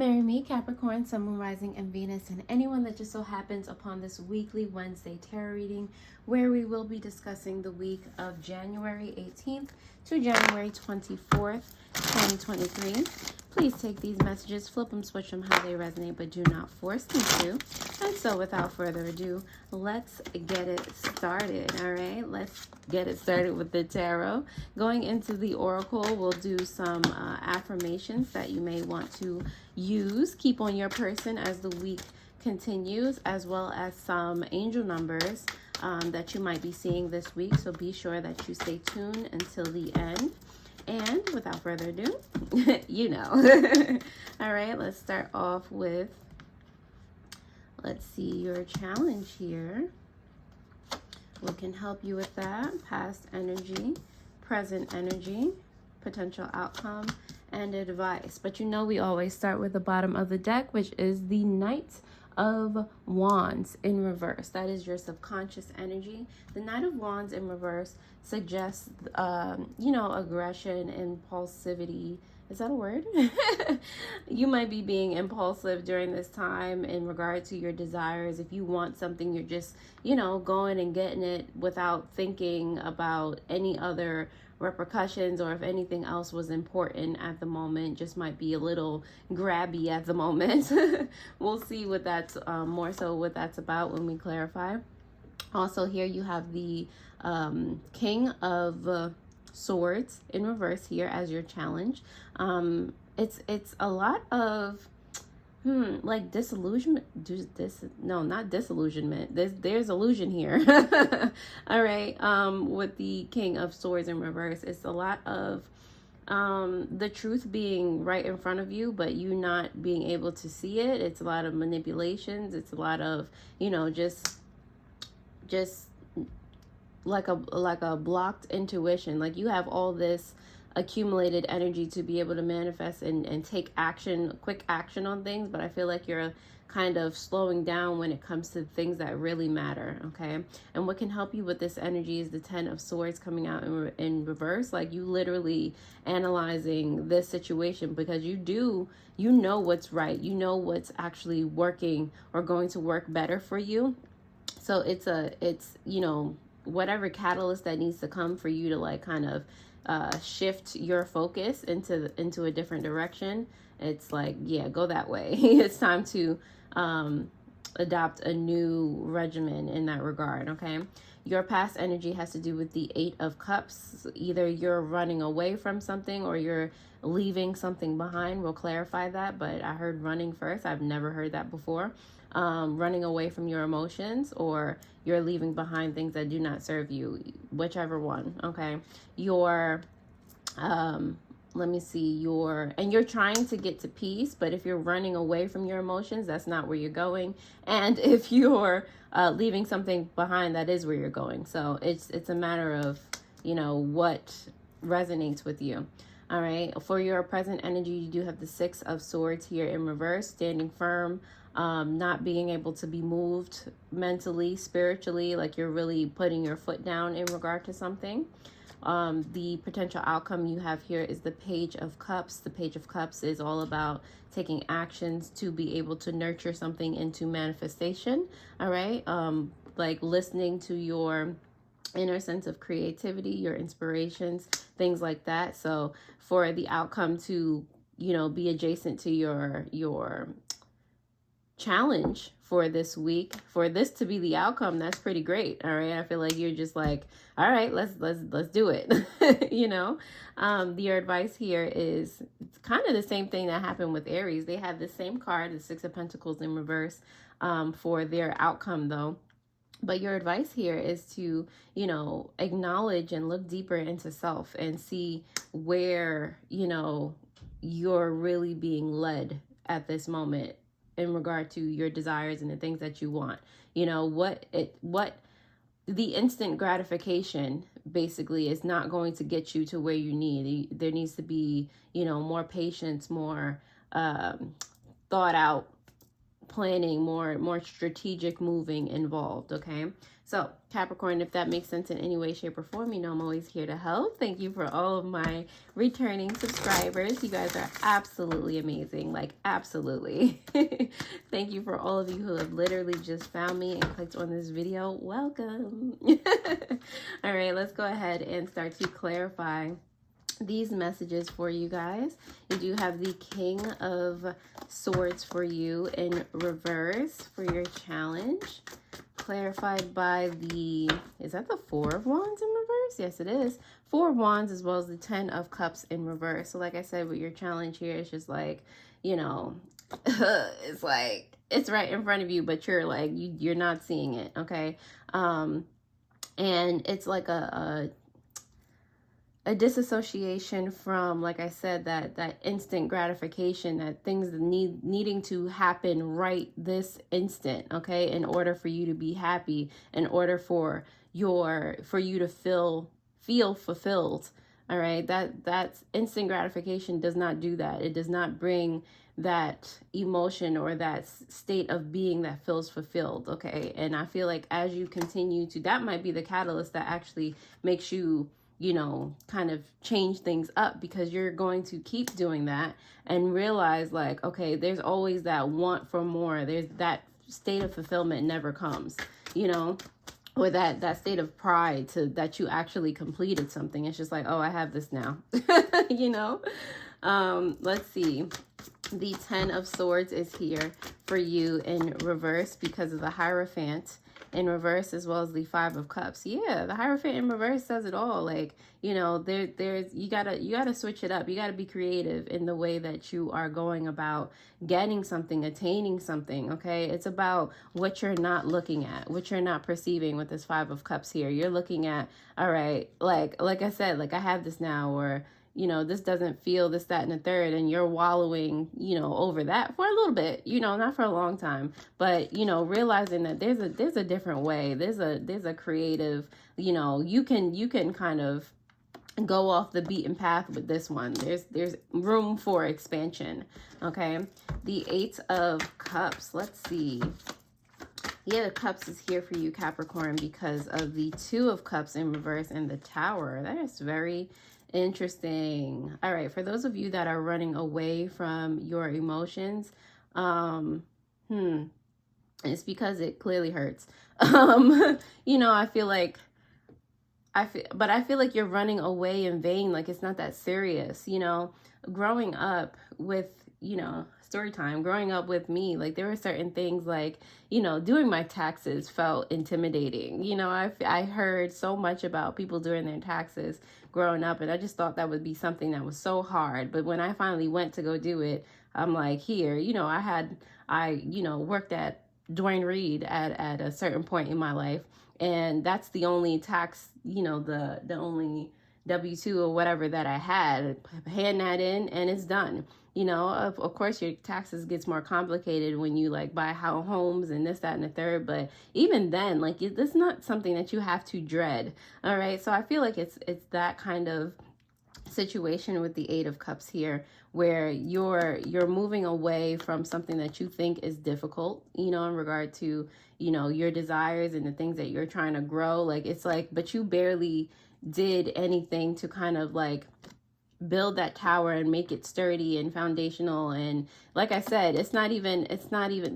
Marry me, Capricorn, Sun, Moon, Rising, and Venus, and anyone that just so happens upon this weekly Wednesday tarot reading, where we will be discussing the week of January 18th to January 24th, 2023. Please take these messages, flip them, switch them how they resonate, but do not force them to. And so without further ado, let's get it started, all right? Let's get it started with the tarot. Going into the oracle, we'll do some affirmations that you may want to use, keep on your person as the week continues, as well as some angel numbers that you might be seeing this week. So be sure that you stay tuned until the end. And without further ado, you know. All right, let's start off with, let's see your challenge here. What can help you with that? Past energy, present energy, potential outcome, and advice. But you know we always start with the bottom of the deck, which is the Knight of Wands in reverse. That is your subconscious energy. The Knight of Wands in reverse suggests, aggression, impulsivity. Is that a word? You might be being impulsive during this time in regard to your desires. If you want something, you're just, going and getting it without thinking about any other repercussions, or if anything else was important at the moment. Just might be a little grabby at the moment. We'll see what that's more so what that's about when we clarify. Also, here you have the King of Swords in reverse here as your challenge. It's a lot of like disillusionment. Not disillusionment. There's illusion here. All right. With the King of Swords in reverse, it's a lot of the truth being right in front of you, but you not being able to see it. It's a lot of manipulations. It's a lot of, just like a blocked intuition. Like you have all this accumulated energy to be able to manifest and take quick action on things, but I feel like you're kind of slowing down when it comes to things that really matter. Okay. And what can help you with this energy is the Ten of Swords coming out in reverse. Like you literally analyzing this situation, because you know what's right, what's actually working or going to work better for you. So it's whatever catalyst that needs to come for you to like kind of shift your focus into a different direction. It's like, yeah, go that way. It's time to adopt a new regimen in that regard. Okay. Your past energy has to do with the Eight of Cups. Either you're running away from something or you're leaving something behind. We'll clarify that, but I heard running first. I've never heard that before. Running away from your emotions, or you're leaving behind things that do not serve you, whichever one. Okay. You're you're trying to get to peace, but if you're running away from your emotions, that's not where you're going. And if you're leaving something behind, that is where you're going. So it's a matter of, what resonates with you. All right. For your present energy, you do have the Six of Swords here in reverse, standing firm, not being able to be moved mentally, spiritually, like you're really putting your foot down in regard to something. The potential outcome you have here is the Page of Cups. The Page of Cups is all about taking actions to be able to nurture something into manifestation. All right. Like listening to your inner sense of creativity, your inspirations, things like that. So for the outcome to, be adjacent to your challenge for this week, for this to be the outcome, that's pretty great. All right. I feel like you're just like, all right, let's do it. Your advice here is it's kind of the same thing that happened with Aries. They had the same card, the Six of Pentacles in reverse, for their outcome though. But your advice here is to, acknowledge and look deeper into self and see where, you're really being led at this moment in regard to your desires and the things that you want. What the instant gratification basically is not going to get you to where you need. There needs to be, more patience, more thought out planning, more strategic moving involved, okay? So Capricorn, if that makes sense in any way, shape, or form, you know I'm always here to help. Thank you for all of my returning subscribers. You guys are absolutely amazing, like absolutely. Thank you for all of you who have literally just found me and clicked on this video. Welcome. All right, let's go ahead and start to clarify these messages for you guys. You do have the King of Swords for you in reverse for your challenge, clarified by the, is that the Four of Wands in reverse? Yes, it is. Four of Wands as well as the 10 of Cups in reverse. So like I said, with your challenge here, it's just like, you know, it's like, it's right in front of you, but you're like, you're not seeing it, okay? And it's like a disassociation from, like I said, that instant gratification, that things needing to happen right this instant, okay, in order for you to be happy, in order for you to feel fulfilled. All right, that instant gratification does not do that. It does not bring that emotion or that state of being that feels fulfilled, okay? And I feel like as you continue to, that might be the catalyst that actually makes you, you know, kind of change things up, because you're going to keep doing that and realize like, okay, there's always that want for more. There's that state of fulfillment never comes, you know, or that state of pride that you actually completed something. It's just like, oh, I have this now, you know? Let's see. The 10 of Swords is here for you in reverse because of the Hierophant in reverse, as well as the 5 of Cups. Yeah, the Hierophant in reverse says it all. Like, you know, there's you gotta switch it up. You gotta be creative in the way that you are going about getting something, attaining something. Okay, it's about what you're not looking at, what you're not perceiving with this 5 of Cups here. You're looking at, all right, like I said, like I have this now, or you know, this doesn't feel this, that, and the third, and you're wallowing, you know, over that for a little bit, you know, not for a long time, but, you know, realizing that there's a different way, there's a creative, you know, you can kind of go off the beaten path with this one. There's room for expansion, okay? The 8 of Cups, let's see. Yeah, the Cups is here for you, Capricorn, because of the 2 of Cups in reverse and the Tower. That is very interesting. All right, for those of you that are running away from your emotions, it's because it clearly hurts. You know, I feel like you're running away in vain. Like it's not that serious, you know. Growing up with, you know, story time, growing up with me, like there were certain things like, you know, doing my taxes felt intimidating. You know, I heard so much about people doing their taxes growing up, and I just thought that would be something that was so hard. But when I finally went to go do it, I'm like, here, you know, I you know, worked at Dwayne Reed at a certain point in my life, and that's the only tax, you know, the only W-2 or whatever that I had. Hand that in and it's done. You know, of course your taxes gets more complicated when you like buy homes and this, that, and the third, but even then, like it's not something that you have to dread. All right, so I feel like it's that kind of situation with the 8 of Cups here, where you're moving away from something that you think is difficult, you know, in regard to, you know, your desires and the things that you're trying to grow. Like it's like, but you barely did anything to kind of like build that tower and make it sturdy and foundational. And like I said, it's not even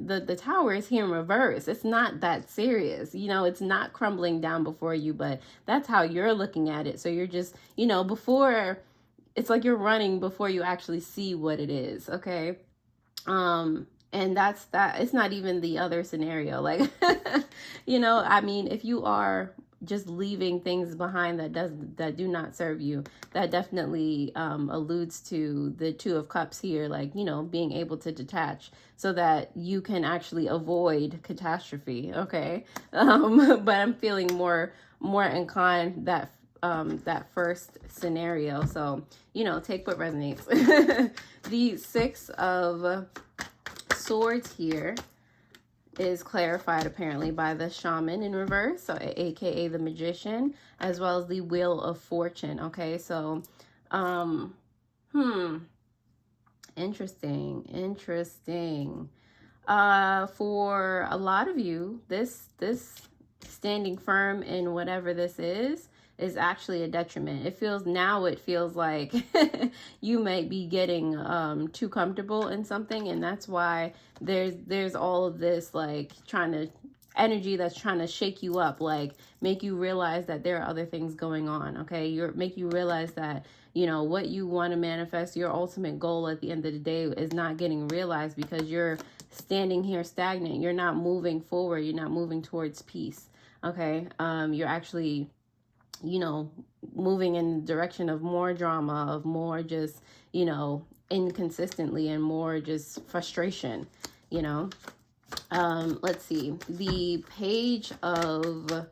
the tower is here in reverse. It's not that serious, you know, it's not crumbling down before you, but that's how you're looking at it. So you're just, you know, before, it's like you're running before you actually see what it is. Okay. And that's that. It's not even the other scenario. Like, you know, I mean, if you are just leaving things behind that do not serve you, that definitely alludes to the 2 of Cups here, like, you know, being able to detach so that you can actually avoid catastrophe. Okay. But I'm feeling more inclined that first scenario. So, you know, take what resonates. The 6 of Swords here is clarified apparently by the Shaman in reverse, so aka the Magician, as well as the Wheel of Fortune. Okay, so interesting. For a lot of you, this standing firm in whatever this is actually a detriment. It feels like you might be getting too comfortable in something, and that's why there's all of this like energy that's trying to shake you up, like make you realize that there are other things going on. Okay, make you realize that, you know, what you want to manifest, your ultimate goal at the end of the day, is not getting realized because you're standing here stagnant. You're not moving forward. You're not moving towards peace. Okay, you're actually, you know, moving in the direction of more drama, of more just, you know, inconsistently, and more just frustration, you know. Let's see, the Page of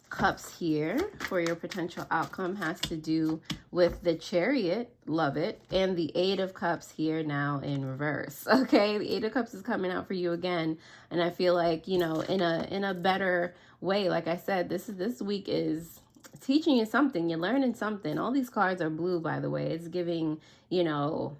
Cups here for your potential outcome has to do with the Chariot, love it, and the Eight of Cups here now in reverse. Okay, the Eight of Cups is coming out for you again, and I feel like, you know, in a better way. Like I said, this week is teaching you something. You're learning something. All these cards are blue, by the way. It's giving, you know,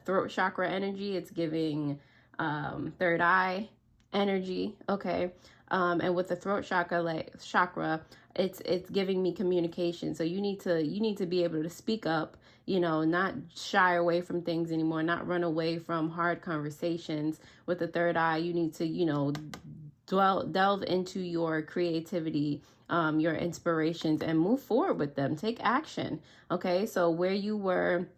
throat chakra energy. It's giving third eye energy. Okay. And with the throat chakra, it's giving me communication. So you need to be able to speak up, you know, not shy away from things anymore, not run away from hard conversations. With the third eye, you need to, you know, delve into your creativity, your inspirations, and move forward with them. Take action. Okay. So where you were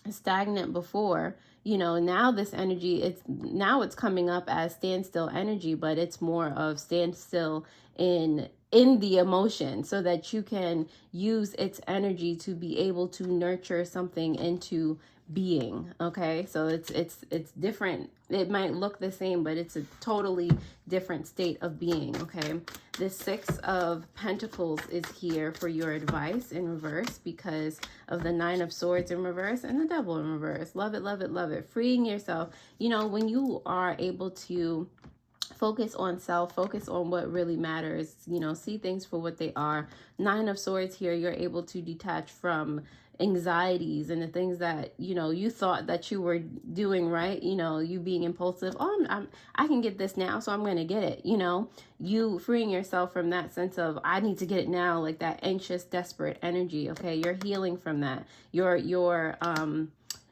stagnant before, you know, now this energy, it's coming up as standstill energy, but it's more of standstill in the emotion, so that you can use its energy to be able to nurture something into being. Okay, so it's different. It might look the same, but it's a totally different state of being. Okay, the Six of Pentacles is here for your advice in reverse because of the Nine of Swords in reverse and the Devil in reverse. Love it, love it, love it. Freeing yourself. You know, when you are able to focus on self, focus on what really matters, you know, see things for what they are. Nine of Swords here, you're able to detach from anxieties and the things that, you know, you thought that you were doing right, you know, you being impulsive. I can get this now, so I'm going to get it, you know, you freeing yourself from that sense of I need to get it now, like that anxious, desperate energy. Okay, you're healing from that. You're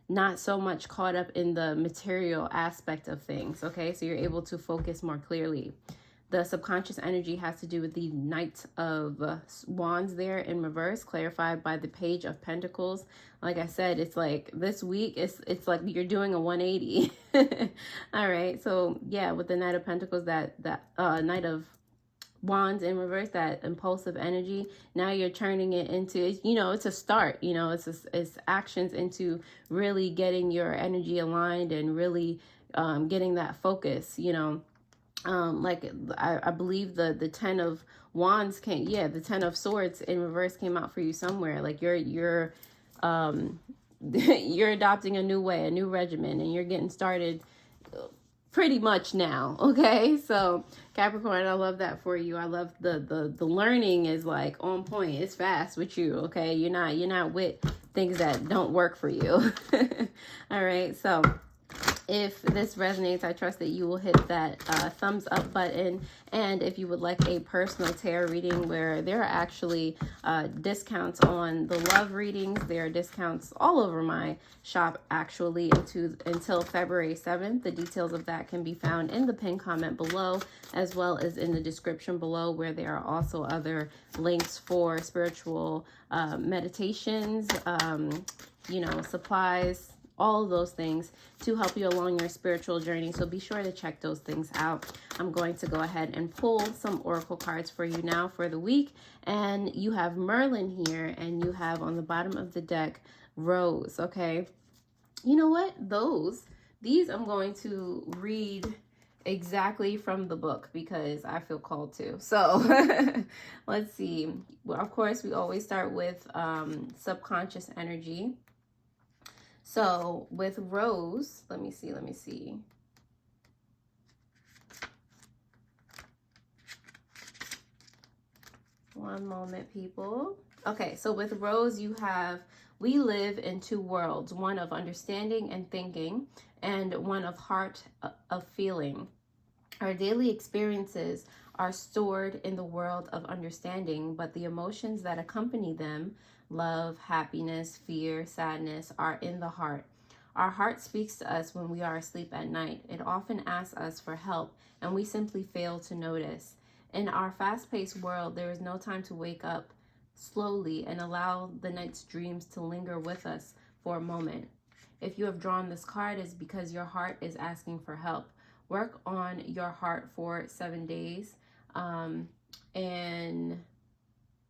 not so much caught up in the material aspect of things. Okay, so you're able to focus more clearly. The subconscious energy has to do with the Knight of Wands there in reverse, clarified by the Page of Pentacles. Like I said, it's like this week, it's like you're doing a 180. All right, so yeah, with the Knight of Pentacles, that Knight of Wands in reverse, that impulsive energy, now you're turning it into, you know, it's a start, you know, it's actions into really getting your energy aligned and really getting that focus, you know. Like I believe the Ten of Wands came, yeah, the Ten of Swords in reverse came out for you somewhere. Like you're you're adopting a new way, a new regimen, and you're getting started pretty much now. Okay, so Capricorn, I love that for you. I love the learning is like on point. It's fast with you. Okay, you're not with things that don't work for you. All right, so if this resonates, I trust that you will hit that thumbs up button. And if you would like a personal tarot reading where there are actually discounts on the love readings, there are discounts all over my shop actually until February 7th. The details of that can be found in the pinned comment below, as well as in the description below, where there are also other links for spiritual meditations, you know, supplies, all of those things to help you along your spiritual journey. So be sure to check those things out. I'm going to go ahead and pull some oracle cards for you now for the week. And you have Merlin here, and you have on the bottom of the deck Rose. Okay, you know what, these I'm going to read exactly from the book because I feel called to. So let's see. Well, of course, we always start with subconscious energy. So with Rose, let me see. One moment, people. Okay, so with Rose, you have, we live in two worlds, one of understanding and thinking, and one of heart, of feeling. Our daily experiences are stored in the world of understanding, but the emotions that accompany them, love, happiness, fear, sadness, are in the heart. Our heart speaks to us when we are asleep at night. It often asks us for help, and we simply fail to notice. In our fast-paced world, there is no time to wake up slowly and allow the night's dreams to linger with us for a moment. If you have drawn this card, it's because your heart is asking for help. Work on your heart for 7 days, and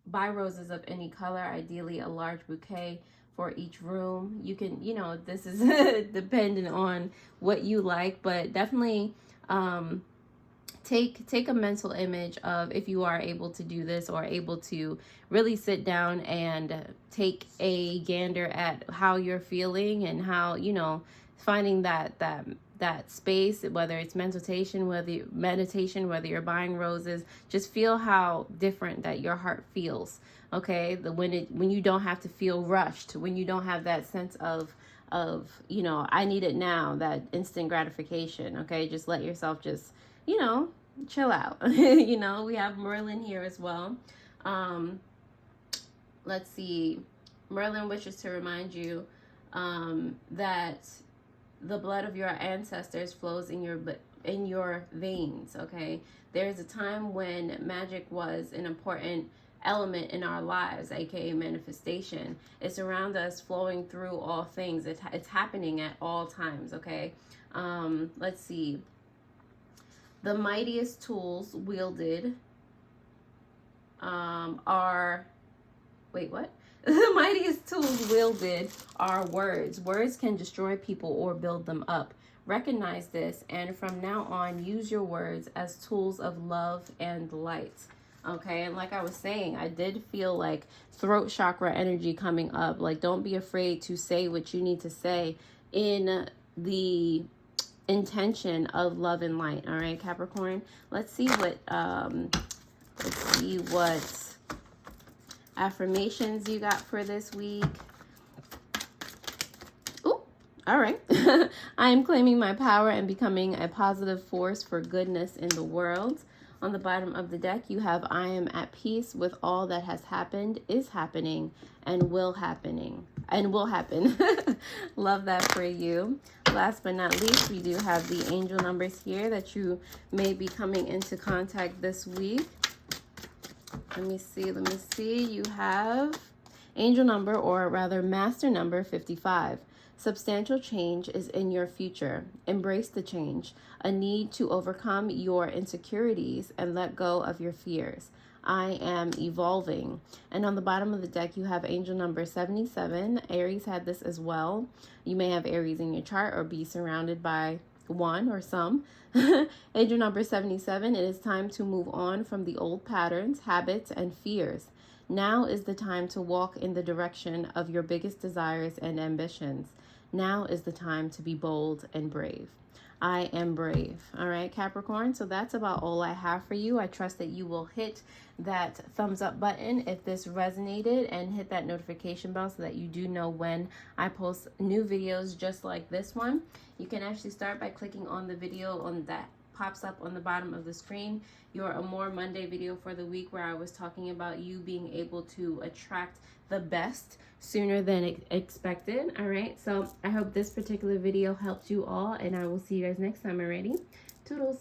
buy roses of any color, ideally a large bouquet for each room. You can, this is dependent on what you like, but definitely take a mental image of, if you are able to do this or able to really sit down and take a gander at how you're feeling and how, finding that space, whether it's meditation, whether you're buying roses, just feel how different that your heart feels. Okay, when you don't have to feel rushed, when you don't have that sense of I need it now, that instant gratification. Okay, just let yourself just chill out. We have Merlin here as well. Let's see. Merlin wishes to remind you that the blood of your ancestors flows in your veins. Okay, there's a time when magic was an important element in our lives, aka manifestation. It's around us, flowing through all things. It's happening at all times. Okay, let's see. The mightiest tools wielded are, wait, what? The mightiest tools wielded are words. Words can destroy people or build them up. Recognize this, and from now on, use your words as tools of love and light. Okay, and like I was saying, I did feel like throat chakra energy coming up. Like, don't be afraid to say what you need to say in the intention of love and light. All right, Capricorn. Let's see what affirmations you got for this week. Ooh, all right. I am claiming my power and becoming a positive force for goodness in the world. On the bottom of the deck, you have, I am at peace with all that has happened, is happening, and will happen. Love that for you. Last but not least, we do have the angel numbers here that you may be coming into contact this week. Let me see. You have angel number, or rather master number 55. Substantial change is in your future. Embrace the change. A need to overcome your insecurities and let go of your fears. I am evolving. And on the bottom of the deck, you have angel number 77. Aries had this as well. You may have Aries in your chart or be surrounded by one or some. Angel number 77, it is time to move on from the old patterns, habits, and fears. Now is the time to walk in the direction of your biggest desires and ambitions. Now is the time to be bold and brave. I am brave. All right, Capricorn. So that's about all I have for you. I trust that you will hit that thumbs up button if this resonated, and hit that notification bell so that you do know when I post new videos just like this one. You can actually start by clicking on the video on that pops up on the bottom of the screen, your Amore Monday video for the week, where I was talking about you being able to attract the best sooner than expected. All right, so I hope this particular video helped you all, and I will see you guys next time. Alrighty, toodles.